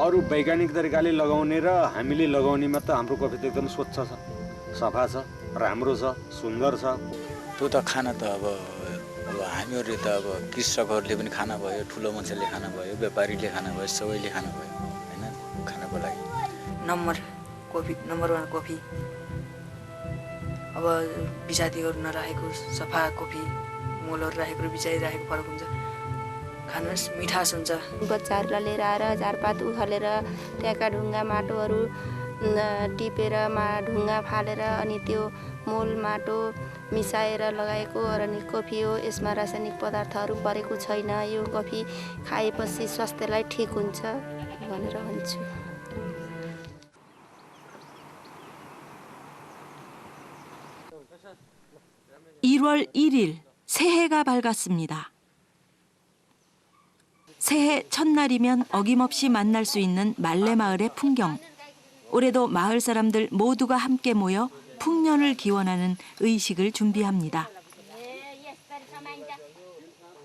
अरू वैज्ञानिक तरिकाले लगाउने र हामीले लगाउनेमा त हाम्रो कफी त एकदम स्वच्छ छ, सफा छ, राम्रो छ, सुन्दर छ। त्यो त खाना त अब हामीहरूले त अब कृषकहरूले पनि खाना भयो, ठुलो मान्छेले खाना भयो, व्यापारीले खाना भयो, सबैले खाना भयो हैन खानाको लागि। नम्बर 1 कफी। अब बिजातीहरू नराखेको सफा कफी, मोलहरू राखेको र बिजारी राखेको फरक हुन्छ। खानुहोस्, मिठास हुन्छ। बच्चाहरूलाई लिएर आएर झारपात उखालेर त्यहाँका ढुङ्गा माटोहरू टिपेर ढुङ्गा फालेर अनि त्यो मोल माटो मिसाएर लगाएको अर्ग्यानिक कफी हो। यसमा रासायनिक पदार्थहरू परेको छैन। यो कफी खाएपछि स्वास्थ्यलाई ठिक हुन्छ भनेर भन्छु। (1월 1일) 새해가 밝았습니다. 새해 첫날이면 어김없이 만날 수 있는 말레마을의 풍경. 올해도 마을 사람들 모두가 함께 모여 풍년을 기원하는 의식을 준비합니다.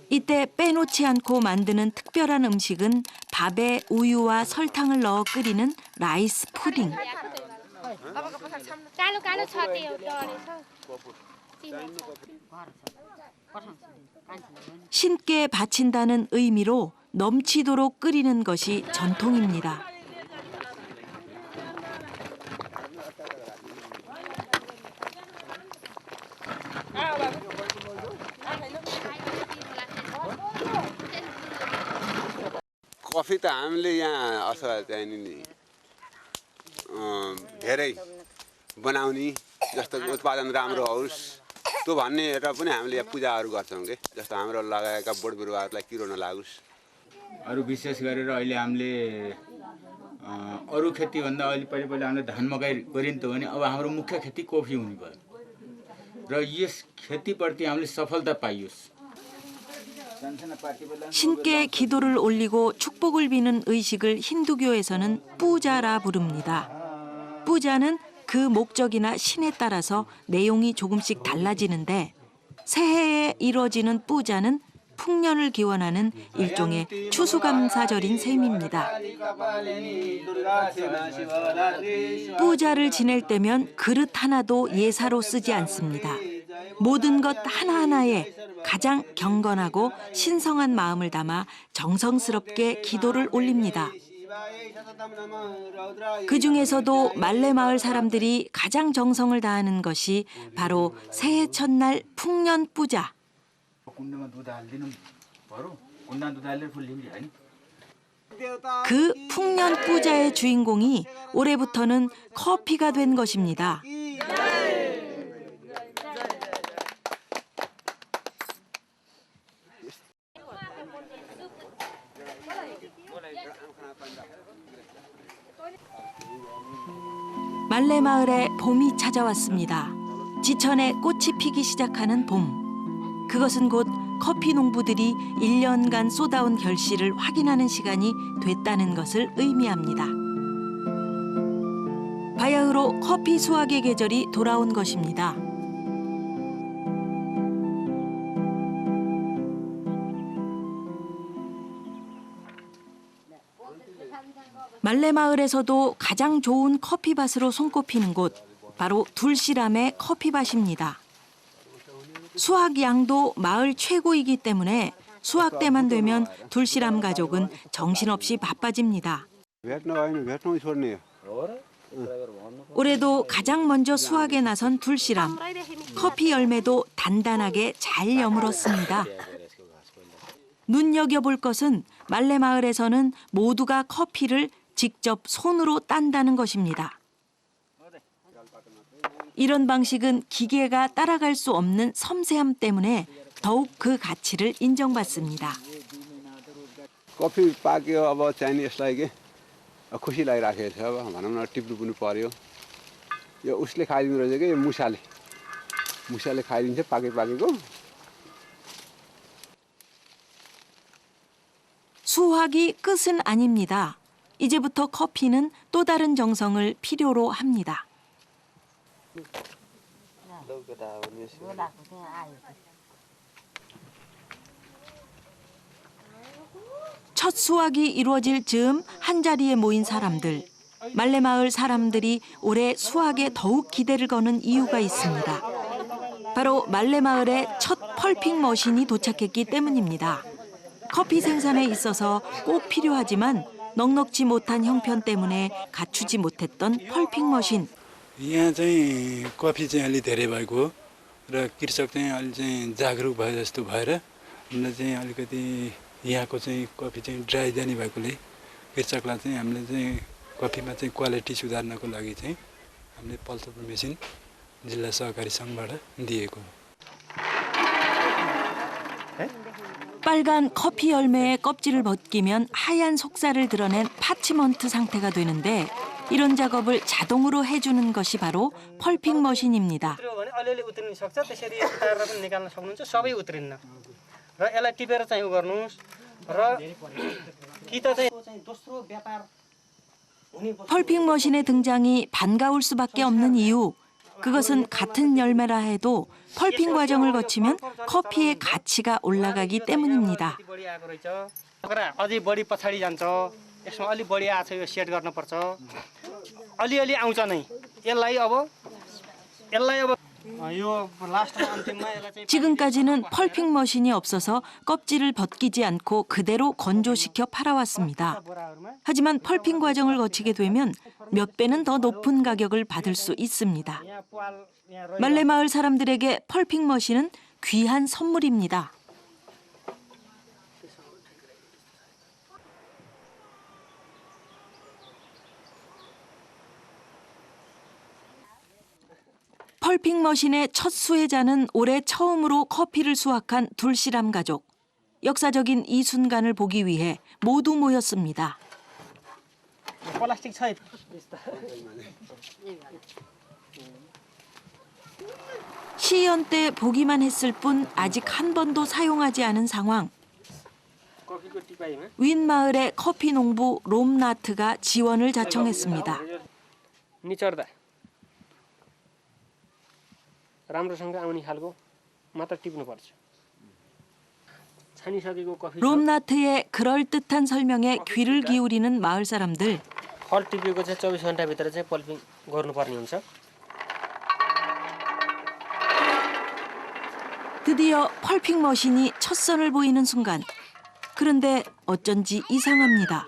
이때 빼놓지 않고 만드는 특별한 음식은 밥에 우유와 설탕을 넣어 끓이는 라이스 푸딩. 신께 바친다는 의미로 넘치도록 끓이는 것이 전통입니다. कफी त हामीले यहाँ अथवा चाहिँ नि धेरै बनाउने जस्तो उत्पादन राम्रो होस् त्यो भन्ने हेरेर पनि हामीले यहाँ पूजाहरू गर्छौँ के। जस्तो हाम्रो लगाएका बोट बिरुवाहरूलाई किरो नलागोस्। अरू विशेष गरेर अहिले हामीले अरू खेतीभन्दा अहिले पहिले हामीले धान मकै गरिन्थ्यो भने अब हाम्रो मुख्य खेती कफी हुने भयो र यस खेतीप्रति हामीले सफलता पाइयोस्। 신께 기도를 올리고 축복을 비는 의식을 힌두교에서는 뿌자라 부릅니다. 뿌자는 그 목적이나 신에 따라서 내용이 조금씩 달라지는데 새해에 이뤄지는 뿌자는 풍년을 기원하는 일종의 추수감사절인 셈입니다. 뿌자를 지낼 때면 그릇 하나도 예사로 쓰지 않습니다. 모든 것 하나하나에 가장 경건하고 신성한 마음을 담아 정성스럽게 기도를 올립니다. 그 중에서도 말레마을 사람들이 가장 정성을 다하는 것이 바로 새해 첫날 풍년 뿌자. 그 풍년 뿌자의 주인공이 올해부터는 커피가 된 것입니다. 말레마을에 봄이 찾아왔습니다. 지천에 꽃이 피기 시작하는 봄. 그것은 곧 커피 농부들이 1년간 쏟아온 결실을 확인하는 시간이 됐다는 것을 의미합니다. 바야흐로 커피 수확의 계절이 돌아온 것입니다. 말레마을에서도 가장 좋은 커피밭으로 손꼽히는 곳, 바로 둘시람의 커피밭입니다. 수확 양도 마을 최고이기 때문에 수확 때만 되면 둘시람 가족은 정신없이 바빠집니다. 올해도 가장 먼저 수확에 나선 둘시람. 커피 열매도 단단하게 잘 여물었습니다. 눈여겨볼 것은 말레마을에서는 모두가 커피를 직접 손으로 딴다는 것입니다. 이런 방식은 기계가 따라갈 수 없는 섬세함 때문에 더욱 그 가치를 인정받습니다. कफी पाक्यो अब चाहिँ यसलाई के खुसी लागिराखेको छ। अब भनौँ न टिप्नु पनि पर्यो। यो उसले खाइदिनु रहेछ कि यो मुसाले खाइदिन्छ पाकेको। 수확이 끝은 아닙니다. 이제부터 커피는 또 다른 정성을 필요로 합니다. 첫 첫 수확이 이루어질 즈음 한자리에 모인 사람들. 말레마을 사람들이 올해 수확에 더욱 기대를 거는 이유가 있습니다. 바로 말레마을에 첫 펄핑 머신이 도착했기 때문입니다. 커피 생산에 있어서 꼭 필요하지만 넉넉지 못한 형편 때문에 갖추지 못했던 펄핑 머신. यहाँ चाहिँ कफी चाहिँ अलि धेरै भएको र कृषक चाहिँ अलि चाहिँ जागरुक भए जस्तो भएर हामीले चाहिँ अलिकति यहाँको चाहिँ कफी चाहिँ ड्राई जाने भएकोले कृषकलाई चाहिँ हामीले चाहिँ कफीमा चाहिँ क्वालिटी सुधार्नको लागि चाहिँ हामीले पल्सर मेसिन जिल्ला सहकारी सङ्घबाट दिएको हो। 빨간 커피 열매의 껍질을 벗기면 하얀 속살을 드러낸 파치먼트 상태가 되는데 이런 작업을 자동으로 해주는 것이 바로 펄핑 머신입니다. अलिअलि उत्रिन सक्छ त्यसरी उतारेर पनि निकाल्न सक्नुहुन्छ सबै उत्रिन्न र यसलाई टिपेर चाहिँ उ गर्नुहोस् र कि त चाहिँ दोस्रो व्यापार 펄핑 머신의 등장이 반가울 수밖에 없는 이유. 그것은 같은 열매라 해도 펄핑 과정을 거치면 커피의 가치가 올라가기 때문입니다. अझै बढी पछाडि जान्छ यसमा अलि बढी आछ यो सेट गर्नुपर्छ अलिअलि आउँछ नै यसलाई अब यो लास्टमा अन्तिममा यसलाई चाहिँ 지금까지는 펄핑 머신이 없어서 껍질을 벗기지 않고 그대로 건조시켜 팔아왔습니다. 하지만 펄핑 과정을 거치게 되면 몇 배는 더 높은 가격을 받을 수 있습니다. 말레마을 사람들에게 펄핑 머신은 귀한 선물입니다. 펄핑 머신의 첫 수혜자는 올해 처음으로 커피를 수확한 둘시람 가족. 역사적인 이 순간을 보기 위해 모두 모였습니다. प्लास्टिक छ 시연 때 보기만 했을 뿐 아직 한 번도 사용하지 않은 상황. 윈마을의 커피 농부 롬나트가 지원을 자청했습니다. निचर्दा राम्रोसँग आउने खालको मात्र टिप्नु पर्छ छानिसकेको कफी 롬나트의 그럴듯한 설명에 귀를 기울이는 마을 사람들. फल टिपेको चाहिँ 24 घण्टा भित्र चाहिँ पल्पिङ गर्नुपर्ने हुन्छ 드디어 펄핑 머신이 첫 선을 보이는 순간. 그런데 어쩐지 이상합니다.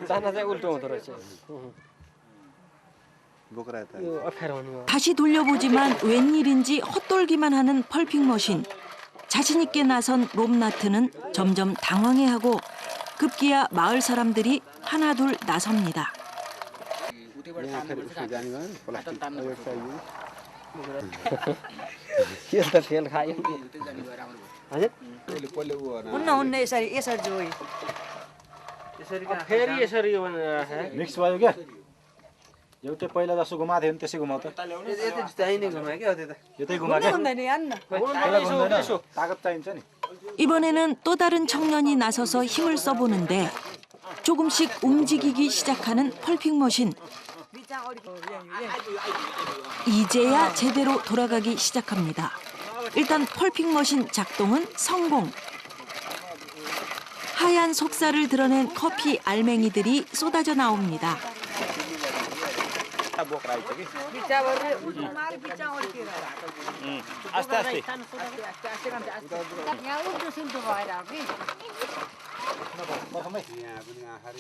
दाना चाहिँ उल्टो हुँदो रहेछ 다시 돌려보지만 웬일인지 헛돌기만 하는 펄핑 머신. 자신 있게 나선 롬나트는 점점 당황해하고 급기야 마을 사람들이 하나둘 나섭니다. तेल खायो हुन्न यसरी जोइ फेरि यसरी मिक्स भयो क्या एउटै पहिला जस्तो घुमाएको थियो नि त्यसै घुमाउ त यतै घुमा क्या तागत चाहिन्छ नि 이번에는 또 다른 청년이 나서서 힘을 써보는데 조금씩 움직이기 시작하는 펄핑 머신. 이제야 제대로 돌아가기 시작합니다. 일단 펄핑 머신 작동은 성공. 하얀 속살을 드러낸 커피 알맹이들이 쏟아져 나옵니다.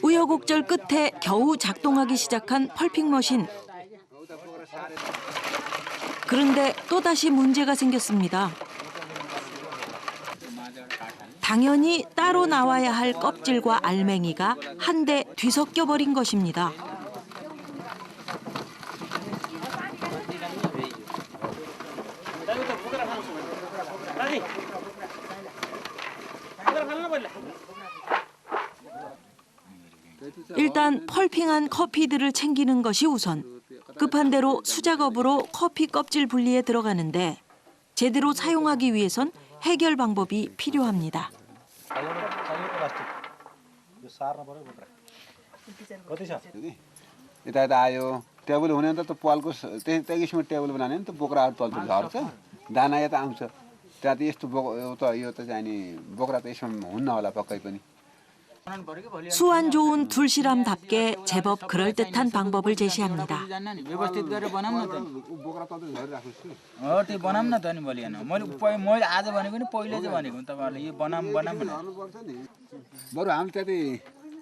우여곡절 끝에 겨우 작동하기 시작한 펄핑 머신. 그런데 또다시 문제가 생겼습니다. 당연히 따로 나와야 할 껍질과 알맹이가 한데 뒤섞여 버린 것입니다. 일단 펄핑한 커피들을 챙기는 것이 우선. 급한 대로 수작업으로 커피 껍질 분리에 들어가는데 제대로 사용하기 위해선 해결 방법이 필요합니다. यता यता आयो टेबल हुने त पलको त्यही किसिमको टेबल बनाने नि त बोक्राहरू तल झर्छ दाना यता आउँछ त्यहाँ त यस्तो यो त चाहिँ नि बोक्रा त यसमा हुन्न होला पक्कै पनि. 수완 좋은 둘시람답게 제법 그럴듯한 방법을 제시합니다. व्यवस्थित गरेर बनाउन त बोक्रा त झरिराख्छु छु. त्यो बनाऊँ न त नि भोलि होइन मैले आज भनेको नि पहिले चाहिँ भनेको तपाईँहरूले यो बनाऊँ भनेर पर्छ नि. बरु हामी त्यति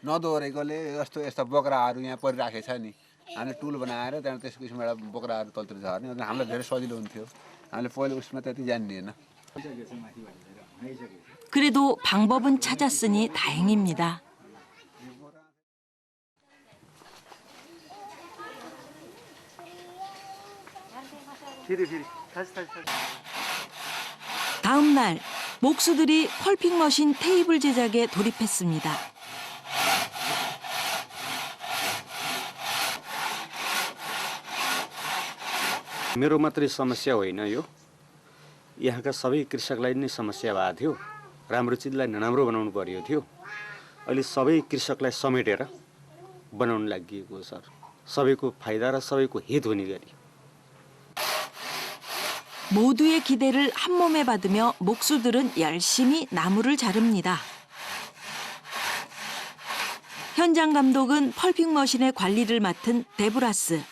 नदोहोरेकोले यस्ता बोक्राहरू यहाँ परिराखेको छ नि. हामीले टुल बनाएर त्यहाँदेखि त्यस किसिमबाट बोक्राहरू तलतिर झर्ने हामीलाई धेरै सजिलो हुन्थ्यो. हामीले पहिले उसमा त्यति जान्दिएन. 그래도 방법은 찾았으니 다행입니다. 다음 날 목수들이 펄핑 머신 테이블 제작에 돌입했습니다. मेरो मात्रै समस्या होइन यो. यहाँका सबै कृषकलाई नै समस्या भएको थियो. राम्रो चिजलाई नराम्रो बनाउनु पर्यो थियो. अहिले सबै कृषकलाई समेटेर बनाउन लागि सर. सबैको फाइदा र सबैको हित हुने गरी. 모두의 기대를 한 몸에 받으며 목수들은 열심히 나무를 자릅니다. 현장 감독은 펄핑 머신의 관리를 맡은 데브라스.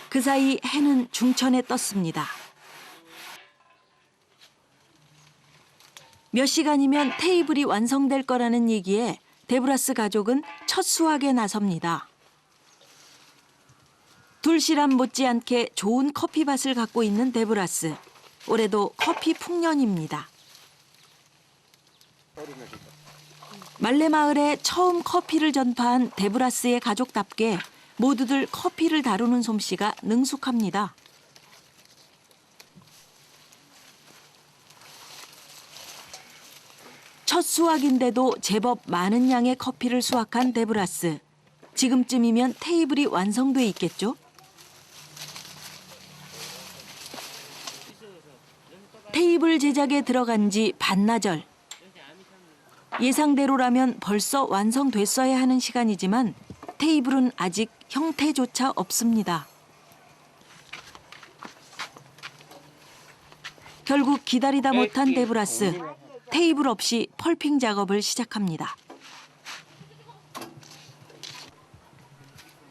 그 사이 해는 중천에 떴습니다. 몇 시간이면 테이블이 완성될 거라는 얘기에 데브라스 가족은 첫 수확에 나섭니다. 둘시람 못지않게 좋은 커피밭을 갖고 있는 데브라스. 올해도 커피 풍년입니다. 말레마을에 처음 커피를 전파한 데브라스의 가족답게 모두들 커피를 다루는 솜씨가 능숙합니다. 첫 수확인데도 제법 많은 양의 커피를 수확한 데브라스. 지금쯤이면 테이블이 완성돼 있겠죠? 테이블 제작에 들어간 지 반나절. 예상대로라면 벌써 완성됐어야 하는 시간이지만 테이블은 아직 형태조차 없습니다. 결국 기다리다 못한 데브라스. 테이블 없이 펄핑 작업을 시작합니다.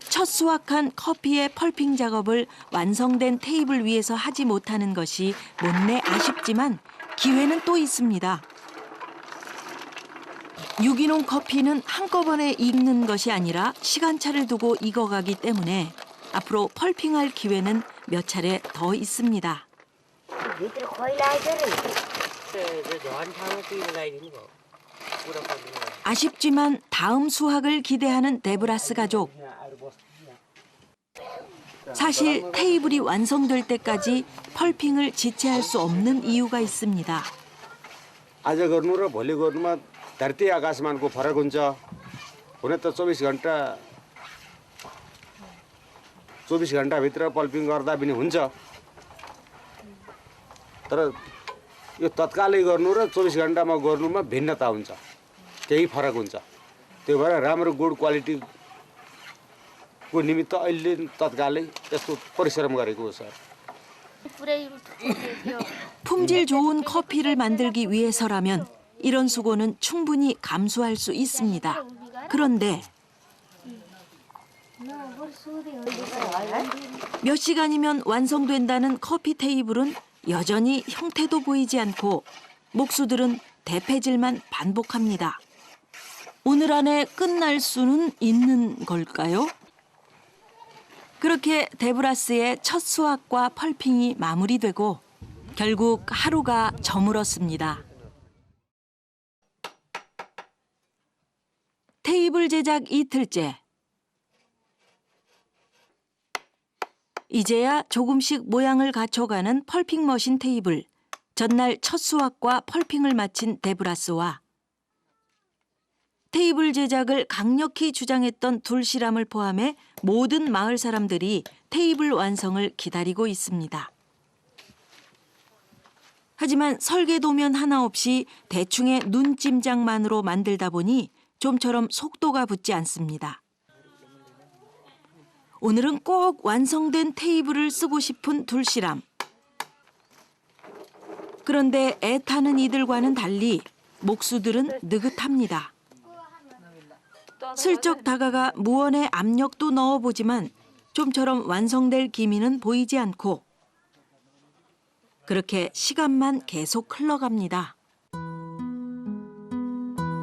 첫 수확한 커피의 펄핑 작업을 완성된 테이블 위에서 하지 못하는 것이 못내 아쉽지만 기회는 또 있습니다. 유기농 커피는 한꺼번에 익는 것이 아니라 시간차를 두고 익어가기 때문에 앞으로 펄핑할 기회는 몇 차례 더 있습니다. 아쉽지만 다음 수확을 기대하는 데브라스 가족. 사실 테이블이 완성될 때까지 펄핑을 지체할 수 없는 이유가 있습니다. आज गर्नु र भोलि गर्नुमा धरती आकाशमानको फरक हुन्छ. हुन त 24 घन्टाभित्र पल्पिङ गर्दा पनि हुन्छ. तर यो तत्कालै गर्नु र 24 घन्टामा गर्नुमा भिन्नता हुन्छ. केही फरक हुन्छ. त्यो भएर राम्रो गुड क्वालिटीको निमित्त अहिले तत्कालै यस्तो परिश्रम गरेको हो सर. 품질 좋은 커피를 만들기 위해서라면 이런 수고는 충분히 감수할 수 있습니다. 그런데 몇 시간이면 완성된다는 커피 테이블은 여전히 형태도 보이지 않고 목수들은 대패질만 반복합니다. 오늘 안에 끝날 수는 있는 걸까요? 그렇게 데브라스의 첫 수확과 펄핑이 마무리되고 결국 하루가 저물었습니다. 테이블 제작 이틀째. 이제야 조금씩 모양을 갖춰가는 펄핑 머신 테이블. 전날 첫 수확과 펄핑을 마친 데브라스와 테이블 제작을 강력히 주장했던 둘시람을 포함해 모든 마을 사람들이 테이블 완성을 기다리고 있습니다. 하지만 설계도면 하나 없이 대충의 눈찜장만으로 만들다 보니 좀처럼 속도가 붙지 않습니다. 오늘은 꼭 완성된 테이블을 쓰고 싶은 둘씨람. 그런데 애타는 이들과는 달리 목수들은 느긋합니다. 슬쩍 다가가 무언의 압력도 넣어보지만 좀처럼 완성될 기미는 보이지 않고 그렇게 시간만 계속 흘러갑니다.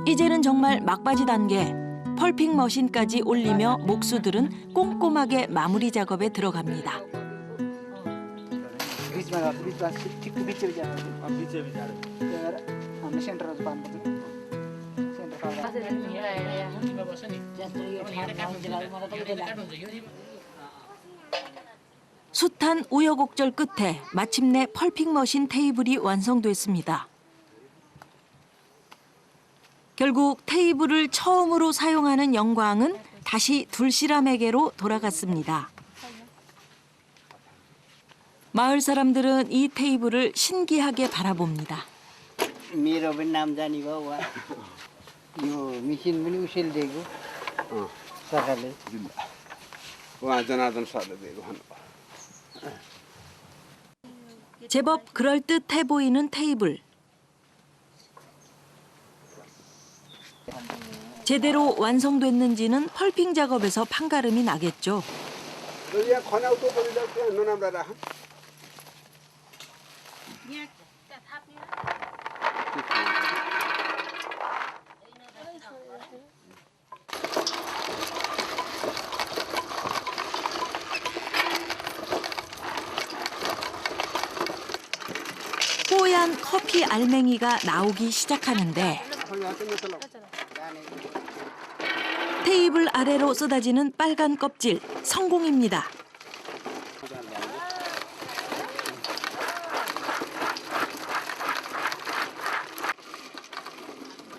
이제는 정말 막바지 단계. 펄핑 머신까지 올리며 목수들은 꼼꼼하게 마무리 작업에 들어갑니다. 숱한 우여곡절 끝에 마침내 펄핑 머신 테이블이 완성됐습니다. 결국 테이블을 처음으로 사용하는 영광은 다시 둘씨람에게로 돌아갔습니다. 마을 사람들은 이 테이블을 신기하게 바라봅니다. मेरो पनि नाम जानी भयो वा यो मेसिन पनि उसैले दिएको सरकारले उहाँ जनार्दन सरले दिएको भन्नुभयो। 제법 그럴듯해 보이는 테이블. 제대로 완성됐는지는 펄핑 작업에서 판가름이 나겠죠. 뽀얀 커피 알맹이가 나오기 시작하는데 테이블 아래로 쏟아지는 빨간 껍질, 성공입니다.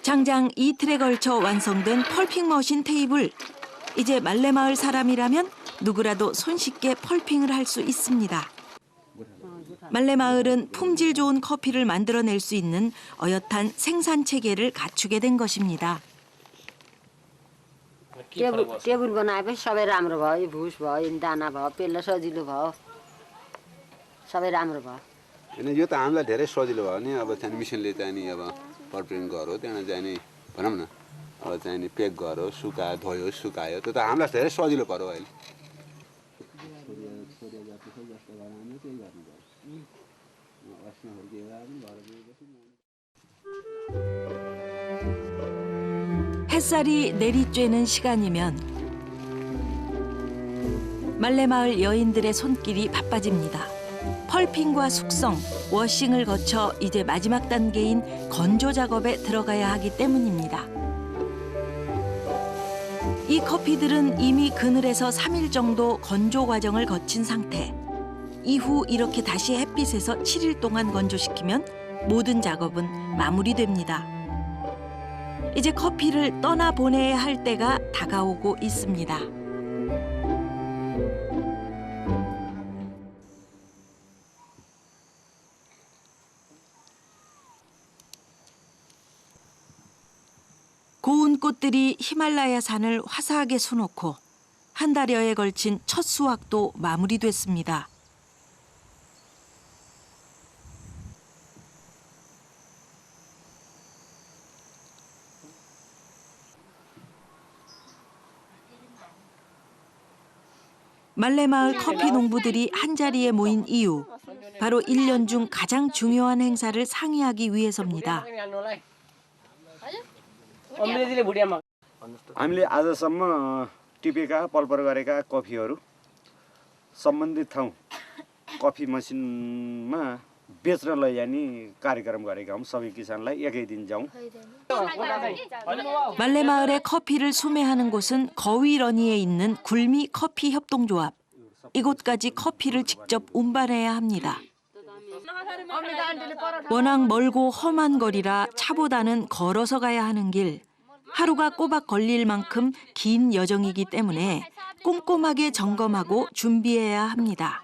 장장 이틀에 걸쳐 완성된 펄핑 머신 테이블. 이제 말레마을 사람이라면 누구라도 손쉽게 펄핑을 할 수 있습니다. 말레마을은 품질 좋은 커피를 만들어낼 수 있는 어엿한 생산 체계를 갖추게 된 것입니다. टेबल बनाएपछि सबै राम्रो भयो भुस भयो दाना भयो पेल्न सजिलो भयो सबै राम्रो भयो हैन यो त हामीलाई धेरै सजिलो भयो नि अब चाहिँ मिसिनले चाहिँ नि अब पर्प्रिङ गरो त्यहाँ चाहिँ नि भनौँ न अब चाहिँ नि पेक गरो सुकायो धोयो सुकायो त्यो त हामीलाई धेरै सजिलो पर्यो अहिले 햇살이 내리쬐는 시간이면 말레마을 여인들의 손길이 바빠집니다. 펄핑과 숙성, 워싱을 거쳐 이제 마지막 단계인 건조 작업에 들어가야 하기 때문입니다. 이 커피들은 이미 그늘에서 3일 정도 건조 과정을 거친 상태. 이후 이렇게 다시 햇빛에서 7일 동안 건조시키면 모든 작업은 마무리됩니다. 이제 커피를 떠나보내야 할 때가 다가오고 있습니다. 고운 꽃들이 히말라야 산을 화사하게 수놓고 한 달여에 걸친 첫 수확도 마무리됐습니다. 말레마을 커피 농부들이 한자리에 모인 이유, 바로 1년 중 가장 중요한 행사를 상의하기 위해서입니다. हामीले आजसम्म टिपेका पल्पर गरेका कफीहरू सम्बन्धित ठाउँ कफी मसिनमा बेच्न लैजाने कार्यक्रम गरेका हौँ। सबै किसानलाई एकै दिन जाउँ। 말레마을의 커피를 수매하는 곳은 거위러니에 있는 굴미 커피 협동조합. 이곳까지 커피를 직접 운반해야 합니다. 워낙 멀고 험한 거리라 차보다는 걸어서 가야 하는 길. 하루가 꼬박 걸릴 만큼 긴 여정이기 때문에 꼼꼼하게 점검하고 준비해야 합니다.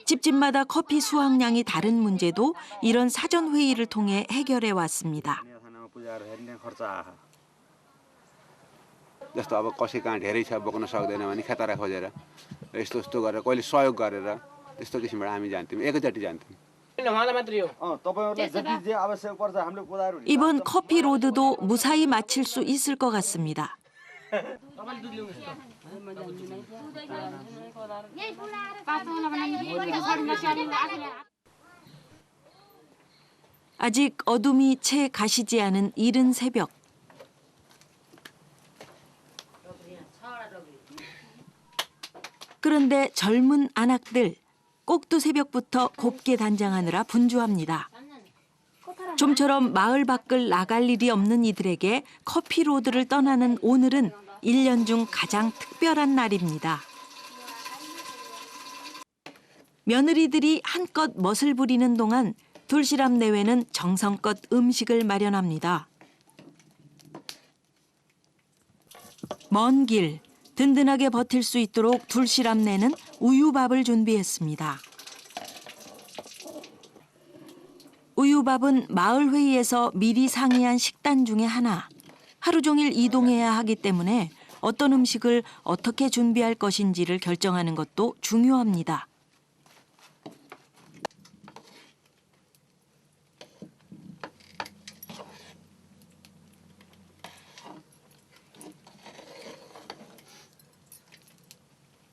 집집마다 커피 수확량이 다른 문제도 이런 사전 회의를 통해 해결해 왔습니다. जस्तो अब कसै कहाँ धेरै छ बोक्न सक्दैन भने खेतारा खोजेर यस्तो यस्तो गरेर कहिले सहयोग गरेर त्यस्तो किसिमबाट हामी जान्थ्यौँ एकैचोटि जान्थ्यौँ 이번 커피 로드도 무사히 마칠 수 있을 것 같습니다. 아직 어둠이 채 가시지 않은 이른 새벽. 그런데 젊은 안악들 꼭두 새벽부터 곱게 단장하느라 분주합니다. 좀처럼 마을 밖을 나갈 일이 없는 이들에게 커피 로드를 떠나는 오늘은 1년 중 가장 특별한 날입니다. 며느리들이 한껏 멋을 부리는 동안 돌시람 내외는 정성껏 음식을 마련합니다. 먼 길, 든든하게 버틸 수 있도록 둘시람 내는 우유밥을 준비했습니다. 우유밥은 마을회의에서 미리 상의한 식단 중에 하나. 하루 종일 이동해야 하기 때문에 어떤 음식을 어떻게 준비할 것인지를 결정하는 것도 중요합니다.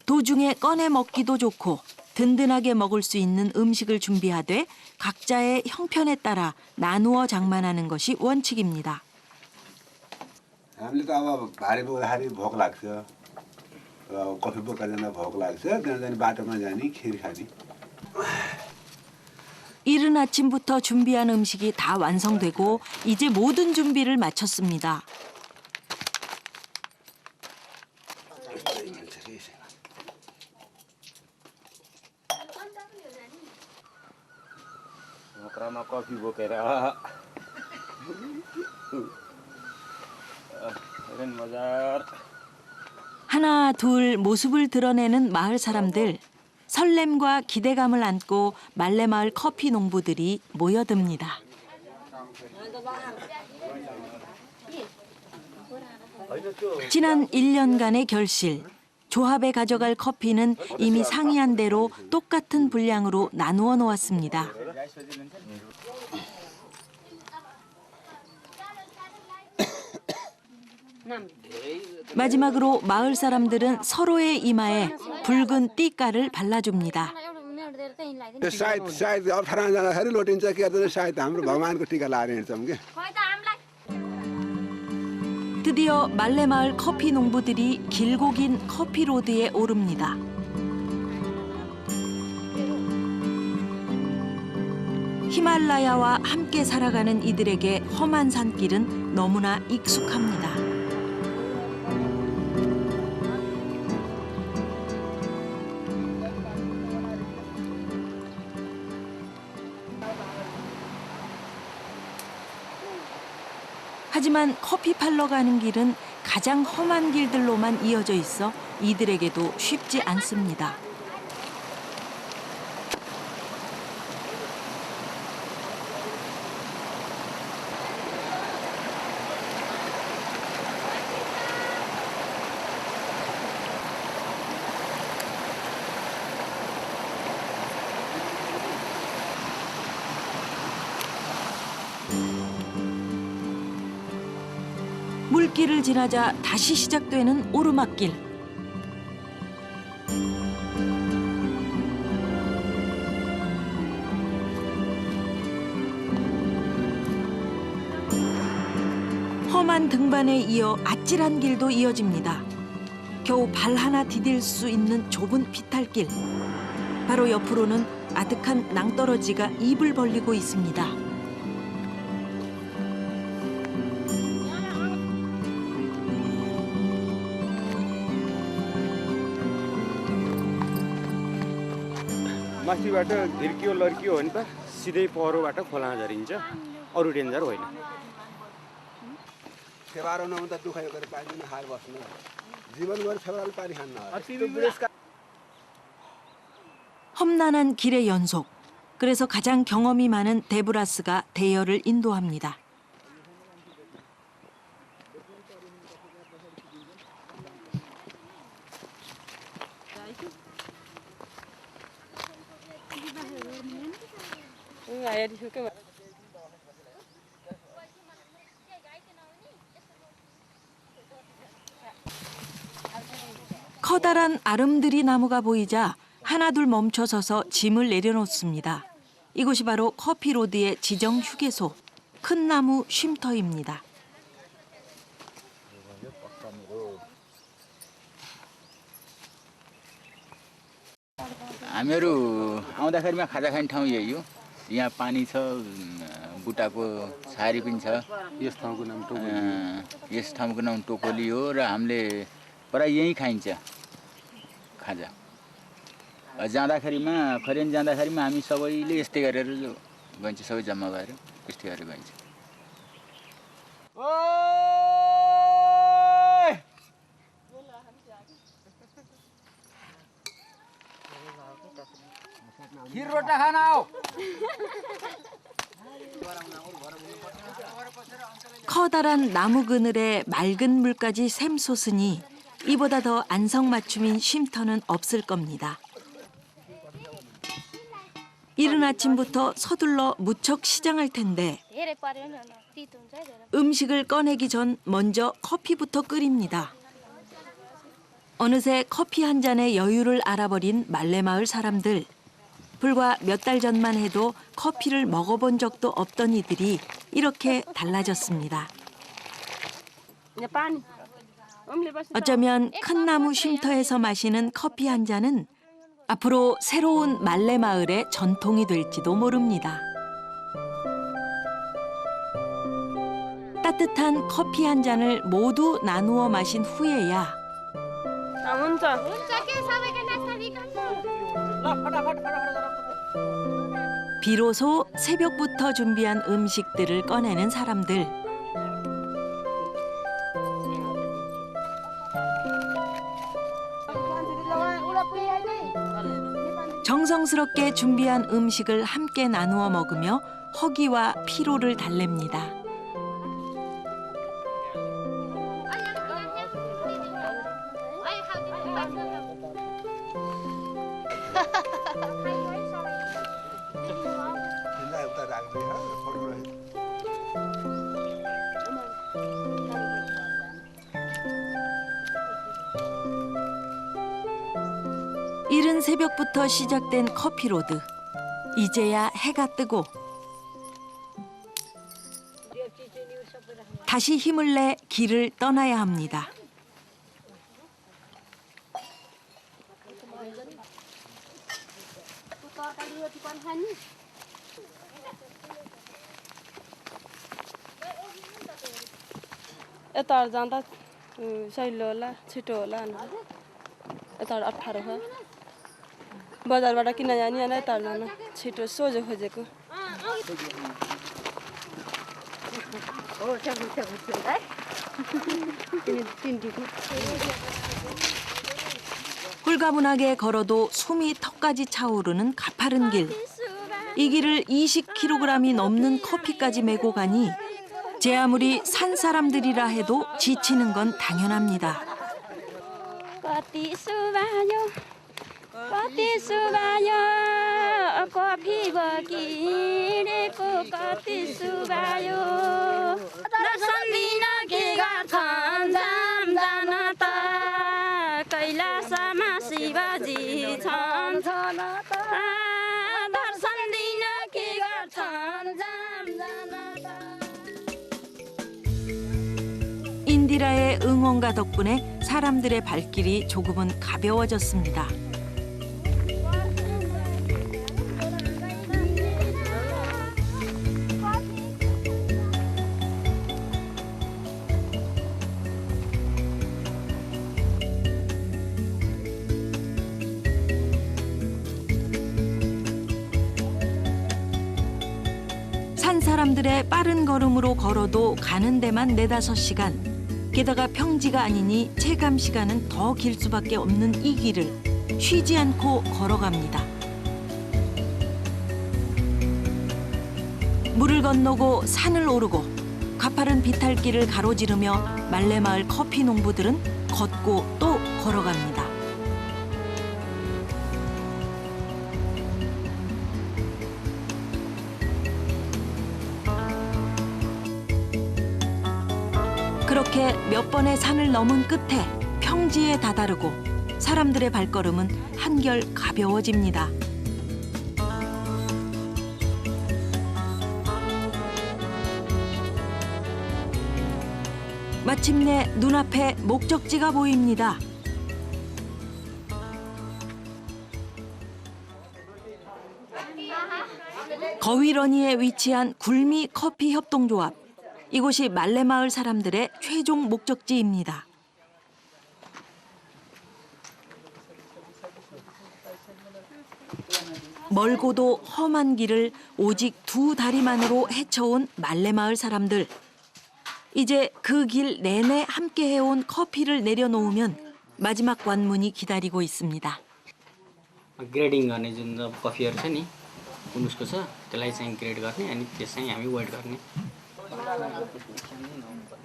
도중에 꺼내 먹기도 좋고 든든하게 먹을 수 있는 음식을 준비하되 각자의 형편에 따라 나누어 장만하는 것이 원칙입니다. हामीले त अब भारी बोक्दाखेरि भोक लाग्छ कफी बोक्दा जाँदा भोक लाग्छ त्यहाँ जाने बाटोमा जाने खिर खाने 이른 아침부터 준비한 음식이 다 완성되고 이제 모든 준비를 마쳤습니다. कफी बोकेर 하나 둘 모습을 드러내는 마을 사람들. 설렘과 기대감을 안고 말레마을 커피 농부들이 모여듭니다. 지난 1년간의 결실. 조합에 가져갈 커피는 이미 상의한 대로 똑같은 분량으로 나누어 놓았습니다. 마지막으로 마을 사람들은 서로의 이마에 붉은 띠가를 발라줍니다. सायद अब ठाउँ जाँदाखेरि लोटिन्छ कि गर्दैन सायद हाम्रो भगवानको टिका लाएर हिँड्छौँ कि 드디어 말레마을 커피 농부들이 길고 긴 커피 로드에 오릅니다. 히말라야와 함께 살아가는 이들에게 험한 산길은 너무나 익숙합니다. 하지만 커피 팔러 가는 길은 가장 험한 길들로만 이어져 있어 이들에게도 쉽지 않습니다. 물길을 지나자 다시 시작되는 오르막길. 험한 등반에 이어 아찔한 길도 이어집니다. 겨우 발 하나 디딜 수 있는 좁은 비탈길. 바로 옆으로는 아득한 낭떠러지가 입을 벌리고 있습니다. माथिबाट धिर्कियो लर्कियो भने त सिधै पहरोबाट खोला झरिन्छ अरू डेन्जर होइन फेवारो नहुँदा दुःख गरेर पाइँदैन हार बस्नु जीवनभर फेवारो पानी खान्न 험난한 길의 연속. 그래서 가장 경험이 많은 데브라스가 대여를 인도합니다. 커다란 아름드리 나무가 보이자 하나둘 멈춰서서 짐을 내려놓습니다. 이곳이 바로 커피로드의 지정 휴게소, 큰 나무 쉼터입니다. हामीहरू आउँदाखेरिमा खाजा खाने ठाउँ यही हो। यहाँ पानी छ, बुट्टाको छारी पनि छ। यस ठाउँको नाम टोकोली। यस ठाउँको नाम टोकोली हो र हामीले प्राय यहीँ खाइन्छ खाजा। जाँदाखेरिमा खरेन जाँदाखेरिमा हामी सबैले यस्तै गरेर गइन्छ, सबै जम्मा भएर यस्तै गरेर गइन्छ। खिर रोटा खाना हो। 커다란 나무 그늘에 맑은 물까지 샘솟으니 이보다 더 안성맞춤인 쉼터는 없을 겁니다. 이른 아침부터 서둘러 무척 시장할 텐데 음식을 꺼내기 전 먼저 커피부터 끓입니다. 어느새 커피 한 잔의 여유를 알아버린 말레마을 사람들. 불과 몇 달 전만 해도 커피를 먹어본 적도 없던 이들이 이렇게 달라졌습니다. 어쩌면 큰 나무 쉼터에서 마시는 커피 한 잔은 앞으로 새로운 말레마을의 전통이 될지도 모릅니다. 따뜻한 커피 한 잔을 모두 나누어 마신 후에야 비로소 새벽부터 준비한 음식들을 꺼내는 사람들. 정성스럽게 준비한 음식을 함께 나누어 먹으며 허기와 피로를 달랩니다. 이른 새벽부터 시작된 커피로드. 이제야 해가 뜨고 다시 힘을 내 길을 떠나야 합니다. यता जाँदा सहिलो होला छिटो होला यता 18 हो बजारबाट किन जाने अनि यता जान छिटो सोझो खोजेको 홀가분하게 걸어도 숨이 턱까지 차오르는 가파른 길. 이 길을 20kg이 넘는 커피까지 메고 가니 제 아무리 산 사람들이라 해도 지치는 건 당연합니다. 인디라의 응원가 덕분에 사람들의 발길이 조금은 가벼워졌습니다. 산 사람들의 빠른 걸음으로 걸어도 가는 데만 4-5시간. 게다가 평지가 아니니 체감 시간은 더 길 수밖에 없는 이 길을 쉬지 않고 걸어갑니다. 물을 건너고 산을 오르고 가파른 비탈길을 가로지르며 말레마을 커피 농부들은 걷고 또 걸어갑니다. 이렇게 몇 번의 산을 넘은 끝에 평지에 다다르고 사람들의 발걸음은 한결 가벼워집니다. 마침내 눈앞에 목적지가 보입니다. 거위러니에 위치한 굴미 커피 협동조합. 이곳이 말레마을 사람들의 최종 목적지입니다. 멀고도 험한 길을 오직 두 다리만으로 헤쳐온 말레마을 사람들. 이제 그 길 내내 함께 해온 커피를 내려놓으면 마지막 관문이 기다리고 있습니다. ग्रेडिङ गर्ने जुन कफीहरू छ नि पुनुसको छ त्यसलाई चाहिँ ग्रेड गर्ने अनि त्यस चाहिँ हामी वेट गर्ने.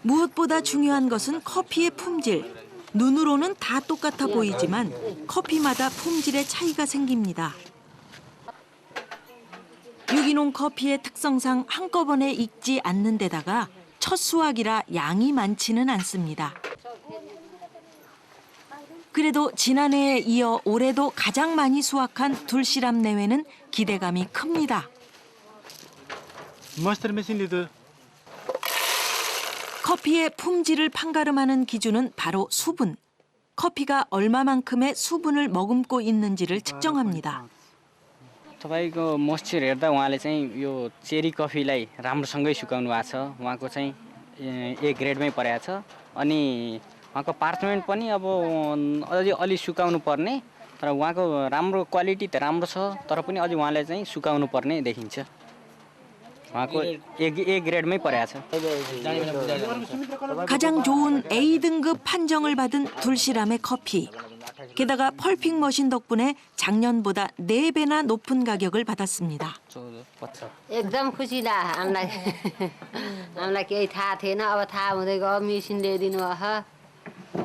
무엇보다 중요한 것은 커피의 품질. 눈으로는 다 똑같아 보이지만 커피마다 품질의 차이가 생깁니다. 유기농 커피의 특성상 한꺼번에 익지 않는 데다가 첫 수확이라 양이 많지는 않습니다. 그래도 지난해에 이어 올해도 가장 많이 수확한 둘시람 내외는 기대감이 큽니다. 커피의 품질을 판가름하는 기준은 바로 수분. 커피가 얼마만큼의 수분을 머금고 있는지를 측정합니다. तपाईँको मोइस्चर हेर्दा उहाँले चाहिँ यो चेरी कफीलाई राम्रोसँगै सुकाउनु भएको छ. उहाँको चाहिँ ए ग्रेडमै परेको छ. अनि उहाँको पार्चमेन्ट पनि अब अझै अलि सुकाउनु पर्ने, तर उहाँको राम्रो क्वालिटी त राम्रो छ, तर पनि अझै उहाँले चाहिँ सुकाउनु पर्ने देखिन्छ. उहाँको ए ग्रेडमै परेको छ. 가장 좋은 A등급 판정을 받은 둘시람의 커피. 게다가 펄핑 머신 덕분에 작년보다 4배나 높은 가격을 받았습니다. एकदम खुसी ला हामीलाई हामीलाई केही थाहा थिएन अब थाहा हुँदै गयो मेसिन ल्याइदिनु भयो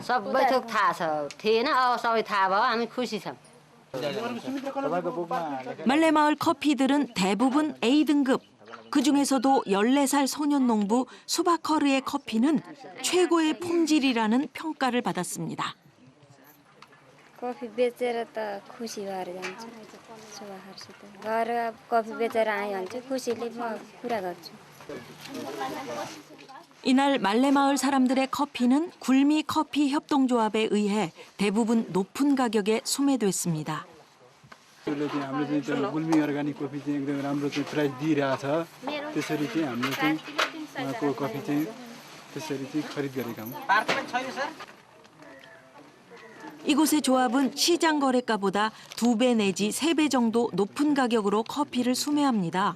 सबै थोक थाहा छ थिएन अब सबै थाहा भयो हामी खुसी छौँ. 말레마을 커피들은 대부분 A등급. 그중에서도 14살 소년 농부 수바커르의 커피는 최고의 품질이라는 평가를 받았습니다. कफी बेचेर त खुसी भएर जान्छ सुबाखरसित घर कफी बेचेर आएँ भने चाहिँ खुसीले म कुरा गर्छु. 이날 말레마을 사람들의 커피는 굴미 커피 협동조합에 의해 대부분 높은 가격에 소매됐습니다. हाम्रो चाहिँ त्यो गुल्मी अर्गानिक कफी चाहिँ एकदम राम्रो चाहिँ प्राइस दिइरहेछ. त्यसरी चाहिँ हामीले चाहिँ उहाँको कफी चाहिँ त्यसरी चाहिँ खरिद गरेका हौँ. 이곳의 조합은 시장 거래가보다 2배 내지 3배 정도 높은 가격으로 커피를 수매합니다.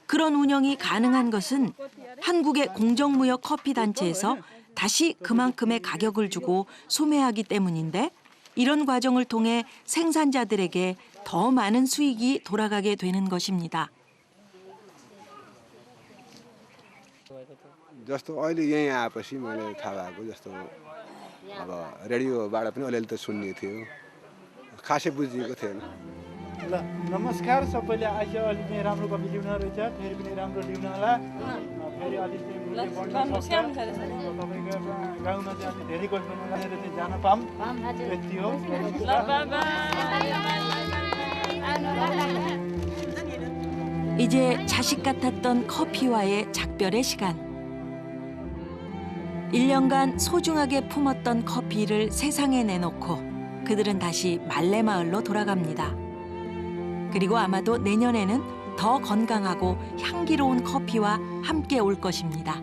그런 운영이 가능한 것은 한국의 공정무역 커피 단체에서 다시 그만큼의 가격을 주고 소매하기 때문인데 이런 과정을 통해 생산자들에게 더 많은 수익이 돌아가게 되는 것입니다. जस्तो अहिले यहीँ आएपछि मैले थाहा भएको जस्तो अब रेडियोबाट पनि अलिअलि त सुन्ने थियो खासै बुझिएको थिएन. ल नमस्कार सबैले आज अलि चाहिँ राम्रो कफी ल्याउन रहेछ फेरि पनि राम्रो ल्याउन होला फेरि अलि चाहिँ मूल्य बढ्न सक्छ तपाईको गाउँमा चाहिँ अलि धेरै कफी बनाएर चाहिँ जान पाऊँ यति हो. 이제 자식 같았던 커피와의 작별의 시간. 1년간 소중하게 품었던 커피를 세상에 내놓고 그들은 다시 말레마을로 돌아갑니다. 그리고 아마도 내년에는 더 건강하고 향기로운 커피와 함께 올 것입니다.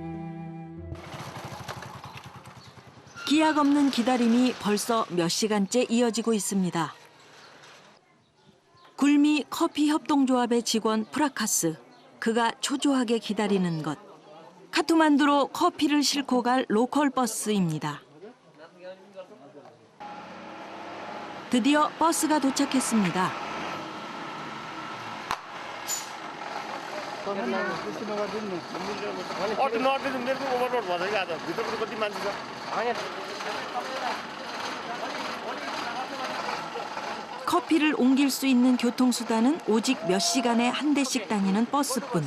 기약 없는 기다림이 벌써 몇 시간째 이어지고 있습니다. 굴미 커피 협동조합의 직원 프라카스. 그가 초조하게 기다리는 것. 카트만두로 커피를 싣고 갈 로컬 버스입니다. 드디어 버스가 도착했습니다. 커피를 옮길 수 있는 교통수단은 오직 몇 시간에 한 대씩 다니는 버스뿐.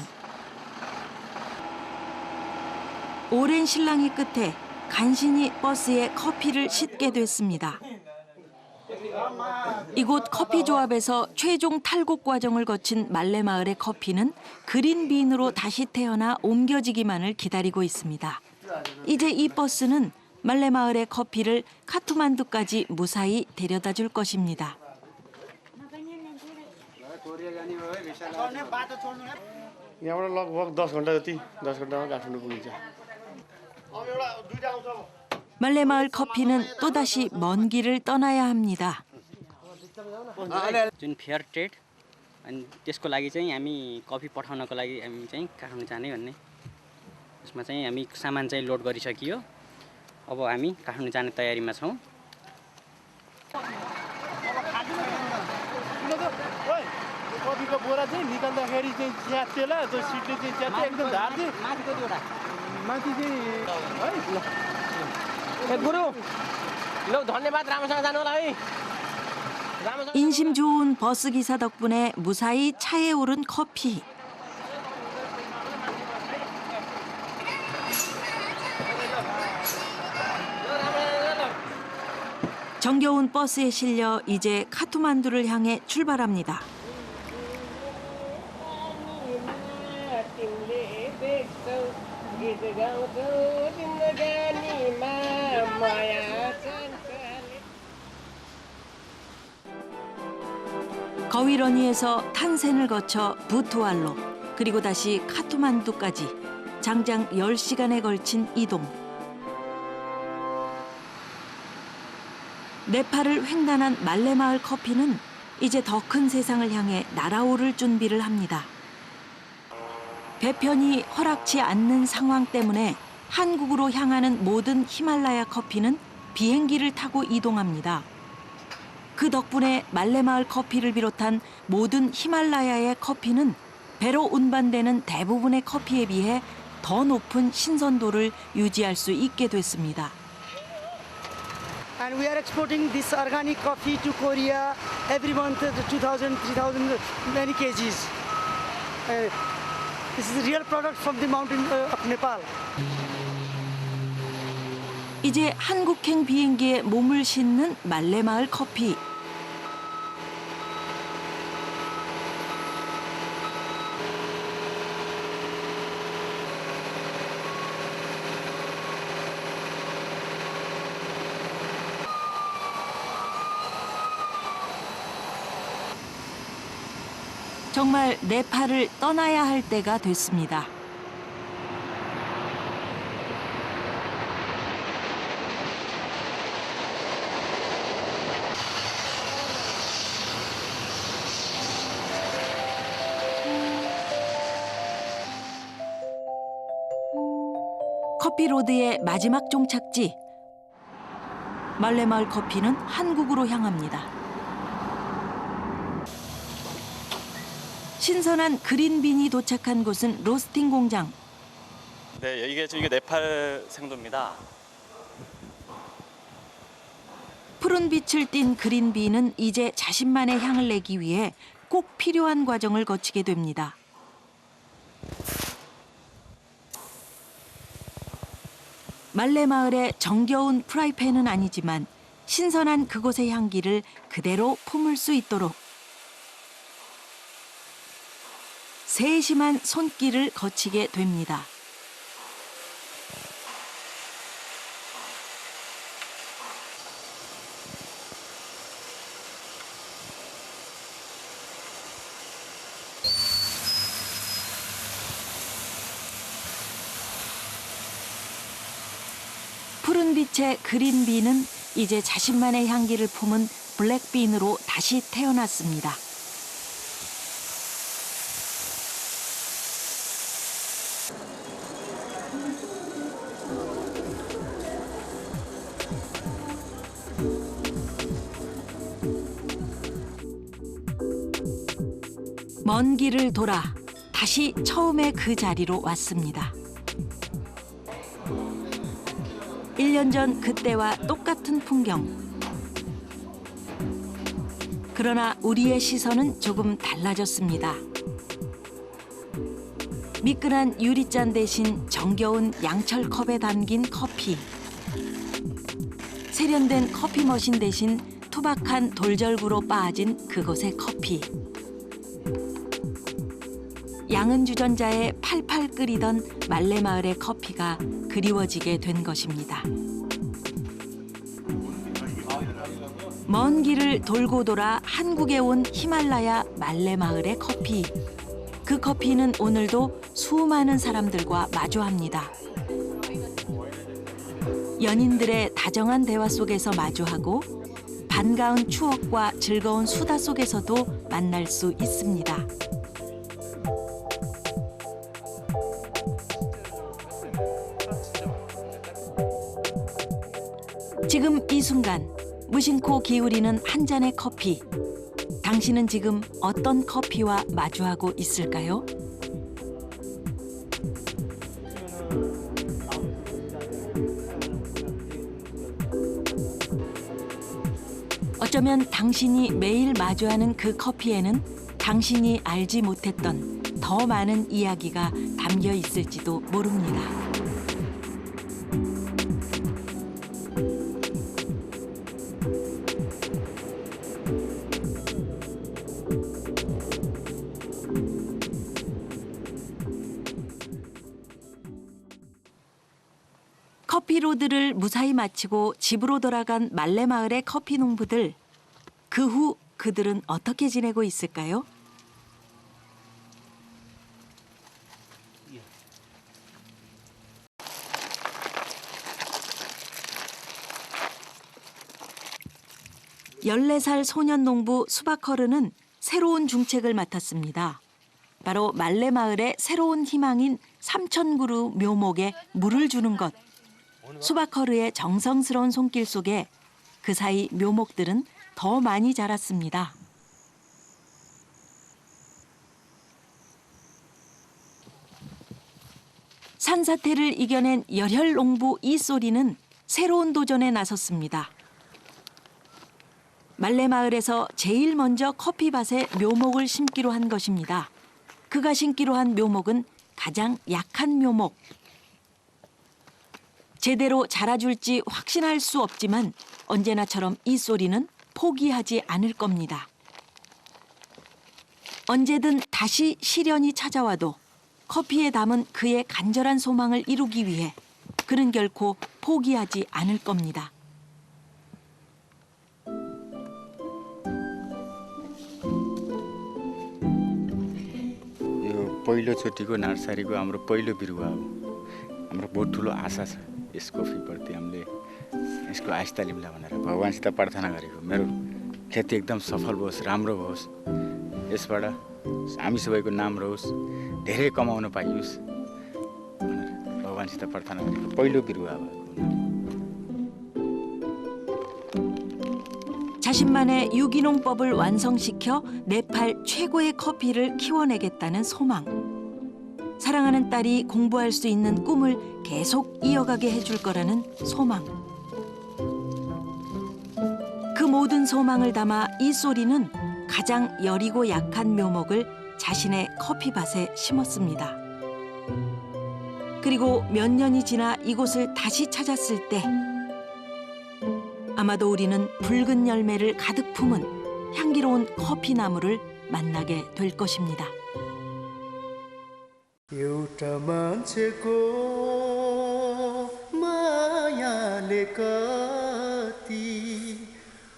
오랜 실랑이 끝에 간신히 버스에 커피를 싣게 됐습니다. 이곳 커피조합에서 최종 탈곡 과정을 거친 말레마을의 커피는 그린빈으로 다시 태어나 옮겨지기만을 기다리고 있습니다. 이제 이 버스는 말레마을의 커피를 카트만두까지 무사히 데려다 줄 것입니다. यहाँबाट लगभग 10 घन्टा जति 10 घन्टामा काठमाडौँ पुगिन्छ। 말레마을 커피는 또다시 먼 길을 떠나야 합니다. जुन फेयर ट्रेड अनि त्यसको लागि चाहिँ हामी कफी पठाउनको लागि हामी चाहिँ काठमाडौँ जाने भन्ने यसमा चाहिँ हामी सामान चाहिँ लोड गरिसकियो। अब हामी काठमाडौँ जाने तयारीमा छौँ। कफीको बोरा चाहिँ निकाल्दाखेरि चाहिँ च्यातेला त्यो सिटले चाहिँ च्याते एकदम झार्थे माथि कतिवटा माथि चाहिँ है गुरु ल धन्यवाद राम्रोसँग जानु होला है। 인심 좋은 버스 기사 덕분에 무사히 차에 오른 커피. 정겨운 버스에 실려 이제 카트만두를 향해 출발합니다. 거위러니에서 탄센을 거쳐 부투알로 그리고 다시 카트만두까지 장장 10시간에 걸친 이동. 네팔을 횡단한 말레마을 커피는 이제 더 큰 세상을 향해 날아오를 준비를 합니다. 배편이 허락치 않는 상황 때문에 한국으로 향하는 모든 히말라야 커피는 비행기를 타고 이동합니다. 그 덕분에 말레마을 커피를 비롯한 모든 히말라야의 커피는 배로 운반되는 대부분의 커피에 비해 더 높은 신선도를 유지할 수 있게 됐습니다. And we are exporting this organic coffee to Korea every month, 2,000, 3,000 many kgs. This is a real product from the mountain of Nepal. 이제 한국행 비행기에 몸을 싣는 말레마을 커피. 정말 네팔을 떠나야 할 때가 됐습니다. 커피로드의 마지막 종착지. 말레마을 커피는 한국으로 향합니다. 신선한 그린빈이 도착한 곳은 로스팅 공장. 네, 이게 네팔 생도입니다. 푸른 빛을 띤 그린빈은 이제 자신만의 향을 내기 위해 꼭 필요한 과정을 거치게 됩니다. 말레마을의 정겨운 프라이팬은 아니지만 신선한 그곳의 향기를 그대로 품을 수 있도록 세심한 손길을 거치게 됩니다. 푸른 빛의 그린빈은 이제 자신만의 향기를 품은 블랙빈으로 다시 태어났습니다. 먼 길을 돌아 다시 처음의 그 자리로 왔습니다. 1년 전 그때와 똑같은 풍경. 그러나 우리의 시선은 조금 달라졌습니다. 미끈한 유리잔 대신 정겨운 양철컵에 담긴 커피. 세련된 커피 머신 대신 투박한 돌절구로 빻아진 그곳의 커피. 양은 주전자에 팔팔 끓이던 말레마을의 커피가 그리워지게 된 것입니다. 먼 길을 돌고 돌아 한국에 온 히말라야 말레마을의 커피. 그 커피는 오늘도 수많은 사람들과 마주합니다. 연인들의 다정한 대화 속에서 마주하고 반가운 추억과 즐거운 수다 속에서도 만날 수 있습니다. 지금 이 순간 무심코 기울이는 한 잔의 커피. 당신은 지금 어떤 커피와 마주하고 있을까요? 어쩌면 당신이 매일 마주하는 그 커피에는 당신이 알지 못했던 더 많은 이야기가 담겨 있을지도 모릅니다. 커피로드를 무사히 마치고 집으로 돌아간 말레마을의 커피 농부들. 그 후 그들은 어떻게 지내고 있을까요? (14살) 소년 농부 수바커르는 새로운 중책을 맡았습니다. 바로 말레마을의 새로운 희망인 3,000그루 묘목에 물을 주는 것. 수바커르의 정성스러운 손길 속에 그 사이 묘목들은 더 많이 자랐습니다. 산사태를 이겨낸 열혈 농부 이소리는 새로운 도전에 나섰습니다. 말레마을에서 제일 먼저 커피밭에 묘목을 심기로 한 것입니다. 그가 심기로 한 묘목은 가장 약한 묘목. 제대로 자라줄지 확신할 수 없지만 언제나처럼 이소리는 포기하지 않을 겁니다. 언제든 다시 시련이 찾아와도 커피에 담은 그의 간절한 소망을 이루기 위해 그는 결코 포기하지 않을 겁니다. यो पहिलोचोटिको नर्सरीको हाम्रो पहिलो बिरुवा हो। हाम्रो बहुत ठुलो आशा छ यस कफीप्रति। हामीले यसको आस्था लिउँला भनेर भगवानसित प्रार्थना गरेको। मेरो खेती एकदम सफल होस्, राम्रो होस्, यसबाट हामी सबैको नाम रहोस्, धेरै कमाउन पाइयोस् भनेर भगवानसित प्रार्थना गरेको पहिलो बिरुवा हो। 자신만의 유기농법을 완성시켜 네팔 최고의 커피를 키워내겠다는 소망. 사랑하는 딸이 공부할 수 있는 꿈을 계속 이어가게 해줄 거라는 소망. 그 모든 소망을 담아 이소리는 가장 여리고 약한 묘목을 자신의 커피밭에 심었습니다. 그리고 몇 년이 지나 이곳을 다시 찾았을 때 아마도 우리는 붉은 열매를 가득 품은 향기로운 커피 나무를 만나게 될 것입니다. एउटा मान्छेको मायाले